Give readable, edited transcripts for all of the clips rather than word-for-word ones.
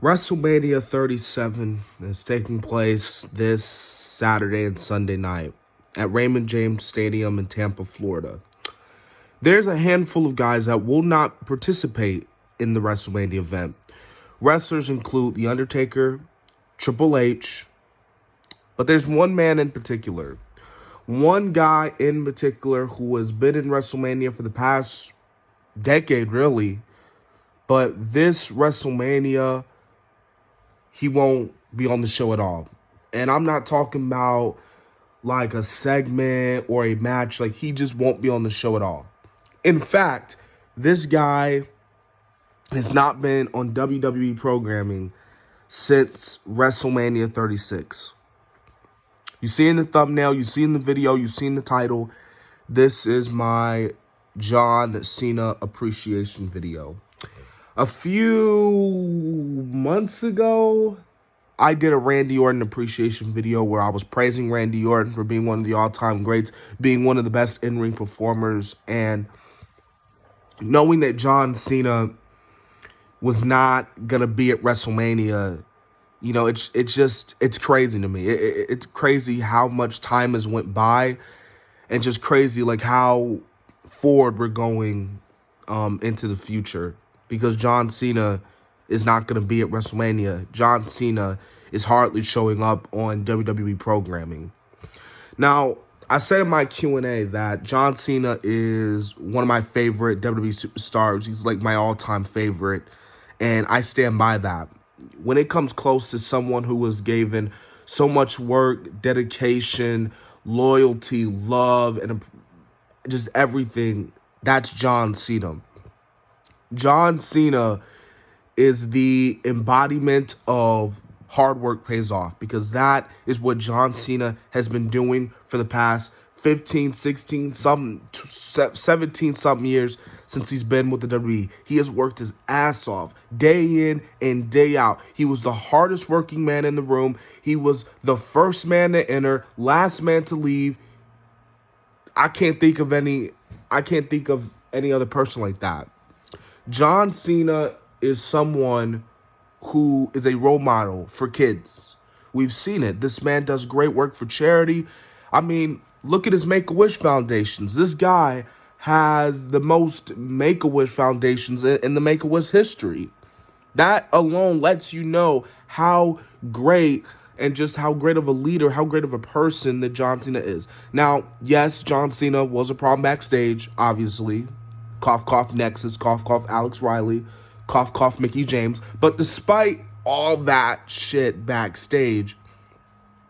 WrestleMania 37 is taking place this Saturday and Sunday night at Raymond James Stadium in Tampa, Florida. There's a handful of guys that will not participate in the WrestleMania event. Wrestlers include The Undertaker, Triple H, but there's one man in particular. One guy in particular who has been in WrestleMania for the past decade, really. But this WrestleMania, he won't be on the show at all. And I'm not talking about like a segment or a match. Like, he just won't be on the show at all. In fact, this guy has not been on WWE programming since WrestleMania 36. You see in the thumbnail, you see in the video, you see in the title, this is my John Cena appreciation video. A few months ago, I did a Randy Orton appreciation video where I was praising Randy Orton for being one of the all-time greats, being one of the best in-ring performers, and knowing that John Cena was not going to be at WrestleMania, you know, it's crazy to me. It's crazy how much time has went by, and just crazy like how forward we're going into the future, because John Cena is not going to be at WrestleMania. John Cena is hardly showing up on WWE programming. Now, I said in my Q&A that John Cena is one of my favorite WWE superstars. He's like my all-time favorite, and I stand by that. When it comes close to someone who was given so much work, dedication, loyalty, love, and just everything, that's John Cena. John Cena is the embodiment of hard work pays off, because that is what John Cena has been doing for the past 15, 16, 17 something years since he's been with the WWE. He has worked his ass off day in and day out. He was the hardest working man in the room. He was the first man to enter, last man to leave. I can't think of any other person like that. John Cena is someone who is a role model for kids. We've seen it. This man does great work for charity. I mean, look at his Make-A-Wish foundations. This guy has the most Make-A-Wish foundations in the Make-A-Wish history. That alone lets you know how great and just how great of a leader, how great of a person that John Cena is. Now, yes, John Cena was a problem backstage, obviously. Cough, cough, Nexus, cough, cough, Alex Riley, cough, cough, Mickey James. But despite all that shit backstage,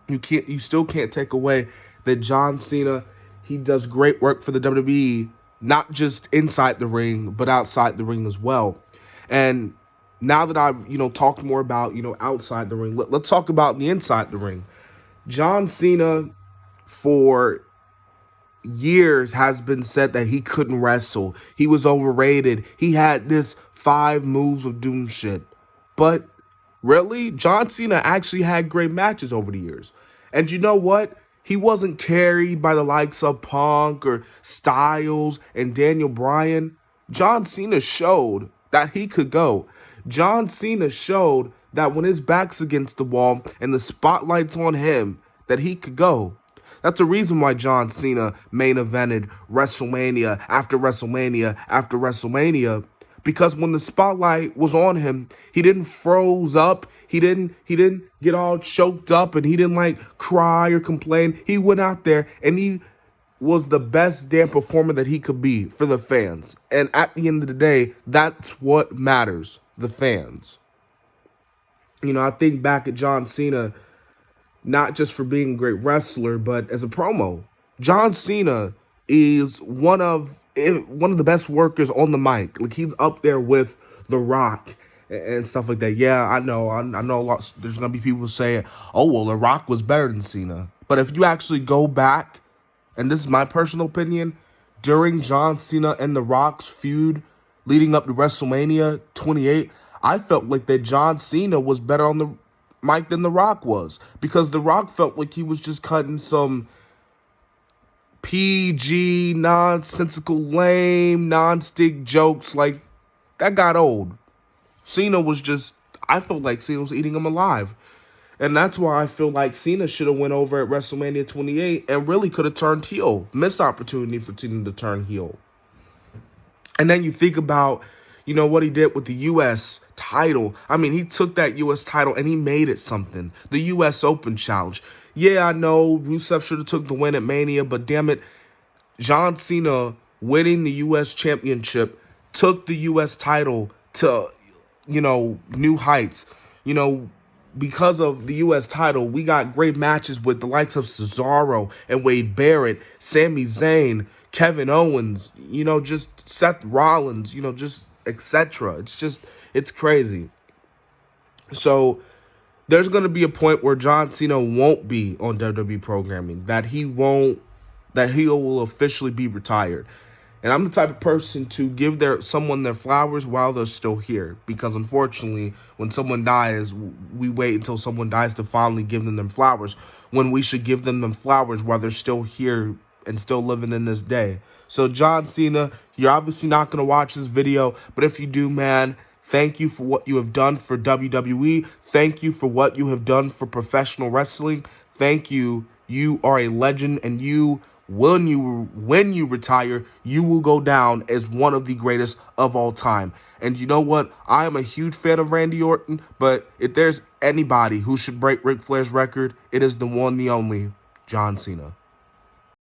you still can't take away that John Cena, he does great work for the WWE, not just inside the ring, but outside the ring as well. And now that I've, talked more about, outside the ring, let's talk about the inside the ring. John Cena, for years, has been said that he couldn't wrestle. He was overrated. He had this 5 moves of doom shit. But really, John Cena actually had great matches over the years. And you know what? He wasn't carried by the likes of Punk or Styles and Daniel Bryan. John Cena showed that he could go. John Cena showed that when his back's against the wall and the spotlight's on him, that he could go. That's the reason why John Cena main evented WrestleMania after WrestleMania after WrestleMania. Because when the spotlight was on him, he didn't froze up. He didn't get all choked up, and he didn't cry or complain. He went out there and he was the best damn performer that he could be for the fans. And at the end of the day, that's what matters, the fans. I think back at John Cena, not just for being a great wrestler, but as a promo. John Cena is one of the best workers on the mic. Like, he's up there with The Rock and stuff like that. Yeah, I know a lot. There's gonna be people who say, "Oh, well, The Rock was better than Cena." But if you actually go back, and this is my personal opinion, during John Cena and The Rock's feud leading up to WrestleMania 28, I felt like that John Cena was better on the mic than The Rock was, because The Rock felt like he was just cutting some PG, nonsensical, lame, non-stick jokes. Like, that got old. Cena was just I felt like Cena was eating him alive. And that's why I feel like Cena should have went over at WrestleMania 28 and really could have turned heel. Missed opportunity for Cena to turn heel. And then you think about, what he did with the U.S. title. I mean, he took that U.S. title and he made it something. The U.S. Open Challenge. Yeah, I know Rusev should have took the win at Mania, but damn it, John Cena winning the U.S. Championship took the U.S. title to, new heights. Because of the U.S. title, we got great matches with the likes of Cesaro and Wade Barrett, Sami Zayn, Kevin Owens, just Seth Rollins, just etc. It's crazy. So there's going to be a point where John Cena won't be on WWE programming, that he will officially be retired. And I'm the type of person to give someone their flowers while they're still here. Because unfortunately, when someone dies, we wait until someone dies to finally give them flowers, when we should give them flowers while they're still here and still living in this day. So John Cena, you're obviously not going to watch this video, but if you do, man, thank you for what you have done for WWE. Thank you for what you have done for professional wrestling. Thank you. You are a legend, and when you retire, you will go down as one of the greatest of all time. And you know what? I am a huge fan of Randy Orton, but if there's anybody who should break Ric Flair's record, it is the one, the only, John Cena.